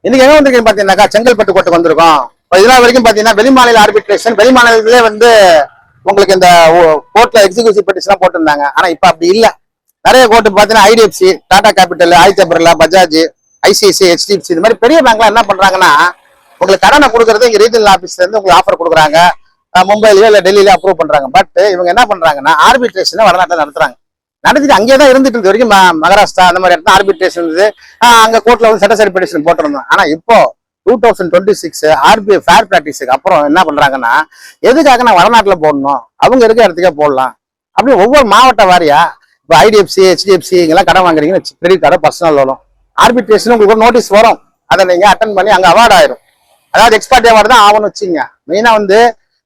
இன்னைக்கு எங்க வந்திருக்கீங்க பாத்தீங்கன்னாக்கா செங்கல்பட்டு கோர்ட்டுக்கு வந்திருக்கோம். இதெல்லாம் வரைக்கும் பாத்தீங்கன்னா வெளிமாநில ஆர்பிட்ரேஷன், வெளிமாநிலத்திலே வந்து உங்களுக்கு இந்த கோர்ட்ல எக்ஸிக்யூட்டிவ் பெட்டிஷன் போட்டிருந்தாங்க. ஆனா இப்ப அப்படி இல்ல. நிறைய கோர்ட்டு பாத்தீங்கன்னா IDFC, Tata Capital, Aditya Birla, Bajaj, ICICI, HDFC இது மாதிரி பெரிய பேங்க்லாம் என்ன பண்றாங்கன்னா உங்களுக்கு கடனை கொடுக்கறது இங்க ரீஜனல் ஆபீஸ்ல இருந்து உங்களுக்கு ஆஃபர் கொடுக்குறாங்க. மும்பைலயோ இல்ல டெல்லியில அப்ரூவ் பண்றாங்க. பட் இவங்க என்ன பண்றாங்கன்னா ஆர்பிட்ரேஷன் வடநாட்டில் நடத்துறாங்க. நடத்திட்டு அங்கேயே தான் இருந்துட்டு இருந்த வரைக்கும் மகாராஷ்டிரா அந்த மாதிரி இடத்துல ஆர்பிட்ரேஷன் இருந்தது. அங்க கோர்ட்ல வந்து செட்டசைடு பெட்டிஷன் போட்டிருந்தோம். ஆனா இப்போ 2026 ஆர்பிஐ ஃபேர் பிராக்டிஸுக்கு அப்புறம் என்ன பண்றாங்கன்னா எதுக்காக நான் வடநாட்டுல போடணும், அவங்க இருக்க இடத்துக்கே போடலாம். அப்படி ஒவ்வொரு மாவட்ட வாரியா இப்போ ஐடிஎஃப்சி, ஹெச்டிஎஃப்சி இங்கெல்லாம் கடன் வாங்குறீங்கன்னு கிரெடிட் கார்டு, பர்சனல் லோனும் ஆர்பிட்ரேஷன் உங்களுக்கு ஒரு நோட்டீஸ் வரும். அதை நீங்க அட்டன் பண்ணி அங்க அவார்டு ஆயிரும். அதாவது எக்ஸ்பர்ட் அவார்டு தான் ஆகணும்னு வச்சுங்க. மெயினா வந்து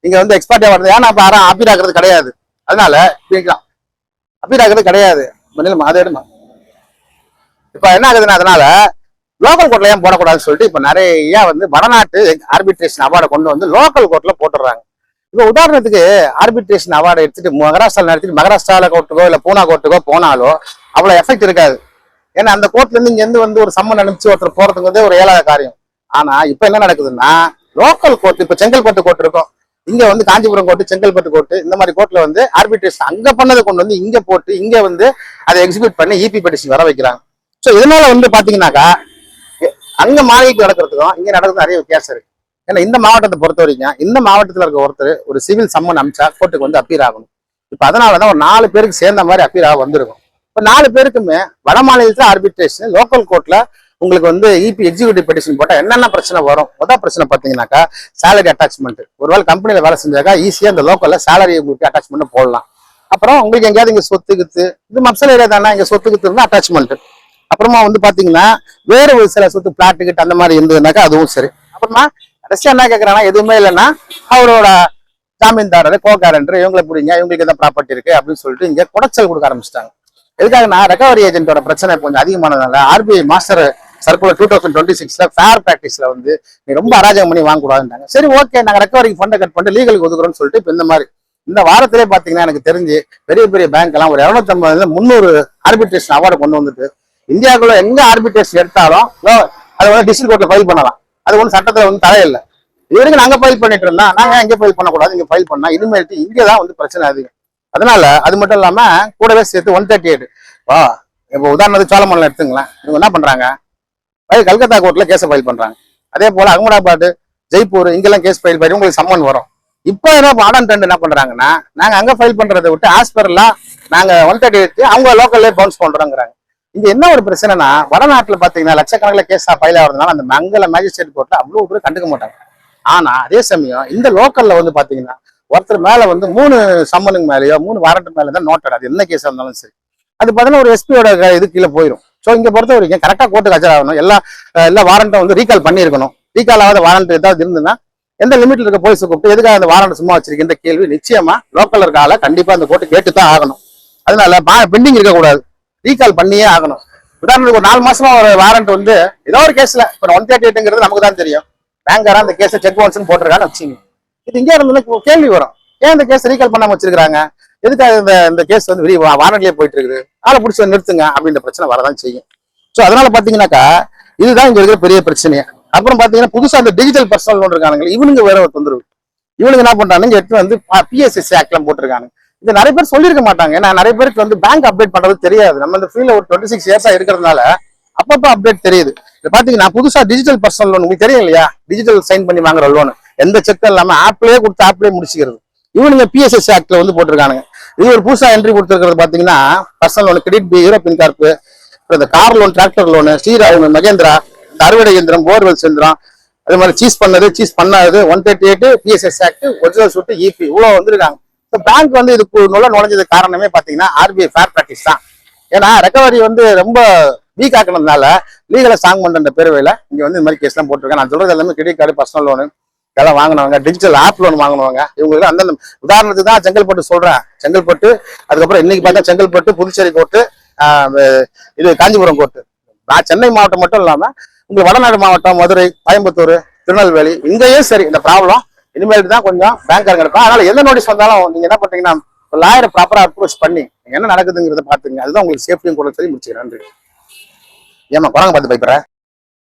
நீங்க வந்து எக்ஸ்பர்ட் அவார்டு ஏன்னா இப்ப யாரும் அப்பீல் ஆகிறது கிடையாது. அதனால அப்பீல் ஆகிறது கிடையாது. அதை எடுமா இப்ப என்ன ஆகுதுன்னா அதனால லோக்கல் கோர்ட்ல ஏன் போடக்கூடாதுன்னு சொல்லிட்டு இப்ப நிறைய வந்து வடநாட்டு ஆர்பிட்ரேஷன் அவார்டை கொண்டு வந்து லோக்கல் கோர்ட்ல போட்டுடுறாங்க. இப்ப உதாரணத்துக்கு ஆர்பிட்ரேஷன் அவார்டை எடுத்துட்டு மகாராஷ்டிரால நடத்திட்டு மகாராஷ்டிரால கோர்ட்டுக்கோ இல்ல பூனா கோர்ட்டுக்கோ போனாலோ அவ்வளவு எஃபெக்ட் இருக்காது. ஏன்னா அந்த கோர்ட்ல இருந்து இங்க இருந்து வந்து ஒரு சம்மன் அனுப்பிச்சு ஒருத்தர் போறதுக்கு வந்து ஒரு ஏழாத காரியம். ஆனா இப்ப என்ன நடக்குதுன்னா லோக்கல் கோர்ட் இப்ப செங்கல்பட்டு கோர்ட் இருக்கும், இங்க வந்து காஞ்சிபுரம் கோர்ட்டு, செங்கல்பட்டு கோர்ட்டு இந்த மாதிரி கோர்ட்ல வந்து ஆர்பிட்ரேஷன் அங்க பண்ணதை கொண்டு வந்து இங்க போட்டு இங்க வந்து அதை எக்ஸிக்யூட் பண்ணி இபி பெட்டிஷன் வர வைக்கிறாங்க. ஸோ இதனால வந்து பாத்தீங்கன்னாக்கா அங்க மாளிகைக்கு நடக்கிறதுக்கும் இங்க நடக்கிறது நிறைய வித்தியாசம் இருக்கு. ஏன்னா இந்த மாவட்டத்தை பொறுத்த வரைக்கும் இந்த மாவட்டத்தில் இருக்க ஒருத்தர் ஒரு சிவில் சம்மன் அமிச்சா கோர்ட்டுக்கு வந்து அப்பீல் ஆகணும். இப்ப அதனாலதான் ஒரு 4 பேருக்கு சேர்ந்த மாதிரி அப்பீல் ஆக வந்திருக்கும். இப்ப 4 பேருக்குமே வட மாநிலத்துல ஆர்பிட்ரேஷன், லோக்கல் கோர்ட்ல உங்களுக்கு வந்து இபி எக்ஸிக்யூட்டிவ் பெட்டிஷன் போட்டா என்னென்ன பிரச்சனை வரும்? முதல் பிரச்சனை பாத்தீங்கன்னாக்கா சேலரி அட்டாச்மெண்ட். ஒருவேளை கம்பெனில வேலை செஞ்சாக்கா ஈஸியா இந்த லோக்கல்ல சேலரி உங்களுக்கு அட்டாச்மெண்ட் போடலாம். அப்புறம் உங்களுக்கு எங்கேயாவது இங்க சொத்து கித்து, இது மப்சல் ஏரியா தானே, இங்க சொத்து கித்து இருந்தா அட்டாச்மெண்ட். அப்புறமா வந்து பாத்தீங்கன்னா வேற ஒரு சில சொத்து பிளாட் கிட்ட அந்த மாதிரி இருந்ததுனாக்கா அதுவும் சரி. அப்புறமா கடைசியா என்ன கேட்கறாங்கன்னா எதுவுமே இல்லைன்னா அவரோட ஜாமீன்தாரர், கோகாரண்டர் இவங்களை பிடிங்க, இவங்களுக்கு எதாவது ப்ராப்பர்ட்டி இருக்கு அப்படின்னு சொல்லிட்டு இங்க குடைச்சல் கொடுக்க ஆரம்பிச்சிட்டாங்க. எதுக்காகனா ரெக்கவரி ஏஜென்ட்டோட பிரச்சனை கொஞ்சம் அதிகமானதுனால ஆர்பிஐ மாஸ்டர் சர்க்குலர் 2026 ஃபேர் பிராக்டிஸ்ல வந்து நீ ரொம்ப அராஜகம் பண்ணி வாங்கக்கூடாதுன்றாங்க. சரி ஓகே, நாங்க ரெக்கவரிக்கு ஃபண்டை கட் பண்ணிட்டு லீகலுக்கு ஒதுக்குறோம்னு சொல்லிட்டு இப்போ இந்த மாதிரி இந்த வாரத்திலே பாத்தீங்கன்னா எனக்கு தெரிஞ்சு பெரிய பெரிய பேங்க் எல்லாம் ஒரு 250 300 ஆர்பிட்ரேஷன் அவார்டு கொண்டு வந்துட்டு இந்தியாவுக்குள்ள எங்க ஆர்பிட்ரேஷன் எடுத்தாலும் அதை வந்து டிஸ்ட்ரிக்ட் கோர்ட்ல ஃபைல் பண்ணலாம். அது ஒன்றும் சட்டத்துல வந்து தடையில்லை. இது வரைக்கும் நாங்க ஃபைல் பண்ணிட்டு இருந்தா நாங்க எங்க ஃபைல் பண்ணக்கூடாது, இங்க ஃபைல் பண்ணா இனிமேட்டு இங்கதான் வந்து பிரச்சனை அதிகம். அதனால அது மட்டும் இல்லாம கூடவே சேர்த்து 138 இப்போ உதாரணத்துக்கு சோழமண்டலம் எடுத்துங்களேன். இவங்க என்ன பண்றாங்க, கல்கத்தா கோர்ட்ல கேஸை ஃபைல் பண்றாங்க. அதே போல அகமதாபாத், ஜெய்ப்பூர் இங்கெல்லாம் கேஸ் ஃபைல் பண்ணி உங்களுக்கு சம்மன் வரும். இப்போ என்ன ஆடன் ட்ரெண்ட் என்ன பண்றாங்கன்னா நாங்க அங்க ஃபைல் பண்றதை விட்டு ஆஸ்பர்லாம் நாங்க 138 அவங்க லோக்கல்லே பவுன்ஸ் பண்றோங்கிறாங்க. இங்க என்ன ஒரு பிரச்சனைனா வடநாட்டுல பாத்தீங்கன்னா லட்சக்கணக்கில் கேஸா ஃபைல் ஆகுறதுனால அந்த மங்கள மேஜிஸ்ட்ரேட் கோர்ட்ல அவ்வளவு பேர் கண்டுக்க மாட்டாங்க. ஆனா அதே சமயம் இந்த லோக்கல்ல வந்து பாத்தீங்கன்னா ஒருத்தர் மேல வந்து 3 சம்மனுக்கு மேலேயோ 3 வாரண்ட் மேலே தான் நோட்டட். அது என்ன கேஸா இருந்தாலும் சரி, அது பார்த்தீங்கன்னா ஒரு எஸ்பியோட இது கீழே போயிடும். ஸோ இங்க பொறுத்த வரைக்கும் கரெக்டா கோர்ட்டுக்கு ஆஜராகணும். எல்லா வாரண்ட்டும் வந்து ரீகால் பண்ணியிருக்கணும். ரீகால் ஆகாத வாரண்ட் ஏதாவது இருந்ததுன்னா எந்த லிமிட்ல இருக்க போலீஸ் கூப்பிட்டு எதுக்காக அந்த வாரண்ட் சும்மா வச்சிருக்கின்ற கேள்வி நிச்சயமா லோக்கல்ல இருக்க ஆள கண்டிப்பா அந்த கோர்ட்டு கேட்டு தான் ஆகணும். அதனால பெண்டிங் இருக்கக்கூடாது, ரீகால் பண்ணியே ஆகணும். உதாரணத்துக்கு ஒரு 4 மாசமா ஒரு வாரண்ட் வந்து ஏதோ ஒரு கேஸ்ல இப்போ 138ங்கிறது நமக்கு தான் தெரியும். பேங்காரா அந்த கேஸை செக் பவுன்ஸ்னு போட்டிருக்கான்னு வச்சுங்க. இது இங்கே இருந்து கேள்வி வரும், ஏன் இந்த கேஸ் ரீகால் பண்ணாம வச்சிருக்காங்க, எதுக்காக இந்த கேஸ் வந்து வாரண்ட்லயே போயிட்டு இருக்குது, ஆளை பிடிச்சி நிறுத்துங்க அப்படின்ற பிரச்சனை வரதான் செய்யும். ஸோ அதனால பாத்தீங்கன்னாக்கா இதுதான் இங்க இருக்கிற பெரிய பிரச்சனையே. அப்புறம் பாத்தீங்கன்னா புதுசா இந்த டிஜிட்டல் பர்சனல் லோன் இருக்கானுங்க, இவனுங்க வேற ஒரு தொந்தரவு. இவனுங்க என்ன பண்றாங்க, எடுத்து வந்து பிஎஸ்எஸ்சி ஆக்ட்லாம் போட்டிருக்காங்க. இது நிறைய பேர் சொல்லியிருக்க மாட்டாங்க. ஏன்னா நிறைய பேருக்கு வந்து பேங்க் அப்டேட் பண்றது தெரியாது. நம்ம இந்த ஃபீல்ட்ல ஒரு 26 இயர்ஸா இருக்கிறதுனால அப்பப்போ அப்டேட் தெரியுது. பாத்தீங்கன்னா புதுசா டிஜிட்டல் பர்சனல் லோன் உங்களுக்கு தெரியும் இல்லையா, டிஜிட்டல் சைன் பண்ணி வாங்குற லோன் எந்த செக்கும் இல்லாம ஆப்லயே கொடுத்து ஆப்லயே முடிச்சுக்கிறது. இவனுங்க பிஎஸ்எஸ்சி ஆக்ட்ல வந்து போட்டிருக்கானுங்க. இது ஒரு புதுசா என்ட்ரி கொடுத்துருக்கிறது பாத்தீங்கன்னா personal loan, credit B, European கார்ப்பு, இந்த car loan, tractor loan, Shriram, Mahindra, அறுவடை இயந்திரம், போர்வெல் இயந்திரம், அதே மாதிரி சீஸ் பண்ணாது 138 BSS act, original suit, EP இவ்வளவு வந்துருக்காங்க. பேங்க் வந்து இதுக்கு நுழைஞ்சது காரணமே பாத்தீங்கன்னா ஆர்பிஐ ஃபேர் பிராக்டிஸ் தான். ஏன்னா ரெக்கவரி வந்து ரொம்ப வீக் ஆக்கினதுனால லீகலை ஸ்ட்ராங் பண்ற பேருவையில இங்க வந்து இந்த மாதிரி கேஸ் எல்லாம் போட்டிருக்காங்க. நான் சொல்றது எல்லாமே கிரெடிட் கார்டு, பர்சனல் லோனு இதெல்லாம் வாங்கினவங்க, டிஜிட்டல் ஆப் லோன் வாங்கினவங்க, இவங்களுக்கு அந்தந்த உதாரணத்துக்கு தான் செங்கல்பட்டு சொல்றேன். செங்கல்பட்டு, அதுக்கப்புறம் இன்னைக்கு பார்த்தா செங்கல்பட்டு, புதுச்சேரி கோர்ட்டு, இது காஞ்சிபுரம் கோர்ட்டு. நான் சென்னை மாவட்டம் மட்டும் இல்லாம உங்களுக்கு வடநாடு மாவட்டம், மதுரை, கோயம்புத்தூர், திருநெல்வேலி இங்கேயும் சரி இந்த ப்ராப்ளம் இனிமேல் தான் கொஞ்சம் பேங்காரங்க இருக்கும். அதனால எந்த நோட்டீஸ் வந்தாலும் நீங்க என்ன பண்றீங்கன்னா லாயரை ப்ராப்பரா அப்ரோச் பண்ணி என்ன நடக்குதுங்கிறத பாத்துங்க. அதுதான் உங்களுக்கு சேஃப்டியும் கூட சொல்லி முடிச்சுக்கிறேன். நன்றி. ஏமா குரங்க பார்த்து பயப்படுற?